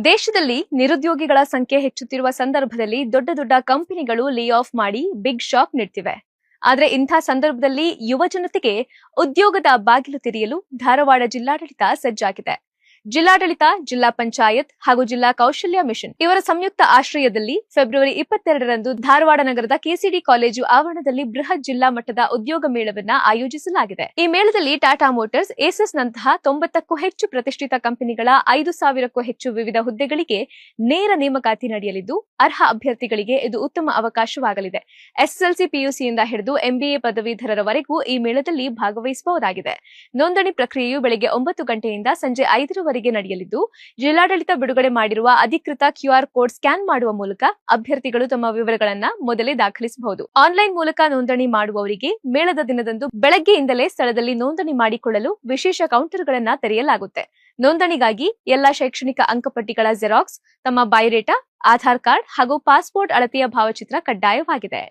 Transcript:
ದೇಶದಲ್ಲಿ ನಿರುದ್ಯೋಗಿಗಳ ಸಂಖ್ಯೆ ಹೆಚ್ಚುತ್ತಿರುವ ಸಂದರ್ಭದಲ್ಲಿ ದೊಡ್ಡ ದೊಡ್ಡ ಕಂಪನಿಗಳು ಲೇ ಆಫ್ ಮಾಡಿ ಬಿಗ್ ಶಾಕ್ ನೀಡ್ತಿವೆ. ಆದರೆ ಇಂಥ ಸಂದರ್ಭದಲ್ಲಿ ಯುವ ಜನತೆಗೆ ಉದ್ಯೋಗದ ಬಾಗಿಲು ತೆರೆಯಲು ಧಾರವಾಡ ಜಿಲ್ಲಾಡಳಿತ ಸಜ್ಜಾಗಿದೆ. ಜಿಲ್ಲಾಡಳಿತ, ಜಿಲ್ಲಾ ಪಂಚಾಯತ್ ಹಾಗೂ ಜಿಲ್ಲಾ ಕೌಶಲ್ಯ ಮಿಷನ್ ಇವರ ಸಂಯುಕ್ತ ಆಶ್ರಯದಲ್ಲಿ ಫೆಬ್ರವರಿ 22ರಂದು ಧಾರವಾಡ ನಗರದ ಕೆಸಿಡಿ ಕಾಲೇಜು ಆವರಣದಲ್ಲಿ ಬೃಹತ್ ಜಿಲ್ಲಾ ಮಟ್ಟದ ಉದ್ಯೋಗ ಮೇಳವನ್ನ ಆಯೋಜಿಸಲಾಗಿದೆ. ಈ ಮೇಳದಲ್ಲಿ ಟಾಟಾ ಮೋಟಾರ್ಸ್, ಏಸಸ್ ನಂತಹ 90ಕ್ಕೂ ಹೆಚ್ಚು ಪ್ರತಿಷ್ಠಿತ ಕಂಪನಿಗಳ 5,000ಕ್ಕೂ ಹೆಚ್ಚು ವಿವಿಧ ಹುದ್ದೆಗಳಿಗೆ ನೇರ ನೇಮಕಾತಿ ನಡೆಯಲಿದ್ದು, ಅರ್ಹ ಅಭ್ಯರ್ಥಿಗಳಿಗೆ ಇದು ಉತ್ತಮ ಅವಕಾಶವಾಗಲಿದೆ. ಎಸ್ಎಸ್ಎಲ್ಸಿ, ಪಿಯುಸಿಯಿಂದ ಹಿಡಿದು ಎಂಬಿಎ ಪದವೀಧರರವರೆಗೂ ಈ ಮೇಳದಲ್ಲಿ ಭಾಗವಹಿಸಬಹುದಾಗಿದೆ. ನೋಂದಣಿ ಪ್ರಕ್ರಿಯೆಯು ಬೆಳಗ್ಗೆ 9 ಗಂಟೆಯಿಂದ ಸಂಜೆ 5ರವರೆಗೆ ನಡೆಯಲಿದ್ದು, ಜಿಲ್ಲಾಡಳಿತ ಬಿಡುಗಡೆ ಮಾಡಿರುವ ಅಧಿಕೃತ ಕ್ಯೂಆರ್ ಕೋಡ್ ಸ್ಕ್ಯಾನ್ ಮಾಡುವ ಮೂಲಕ ಅಭ್ಯರ್ಥಿಗಳು ತಮ್ಮ ವಿವರಗಳನ್ನು ಮೊದಲೇ ದಾಖಲಿಸಬಹುದು. ಆನ್ಲೈನ್ ಮೂಲಕ ನೋಂದಣಿ ಮಾಡುವವರಿಗೆ ಮೇಳದ ದಿನದಂದು ಬೆಳಗ್ಗೆಯಿಂದಲೇ ಸ್ಥಳದಲ್ಲಿ ನೋಂದಣಿ ಮಾಡಿಕೊಳ್ಳಲು ವಿಶೇಷ ಕೌಂಟರ್ಗಳನ್ನು ತೆರೆಯಲಾಗುತ್ತೆ. ನೋಂದಣಿಗಾಗಿ ಎಲ್ಲಾ ಶೈಕ್ಷಣಿಕ ಅಂಕಪಟ್ಟಿಗಳ ಜೆರಾಕ್ಸ್, ತಮ್ಮ ಬಯೋಡೇಟಾ, ಆಧಾರ್ ಕಾರ್ಡ್ ಹಾಗೂ ಪಾಸ್ಪೋರ್ಟ್ ಅಳತೆಯ ಭಾವಚಿತ್ರ ಕಡ್ಡಾಯವಾಗಿದೆ.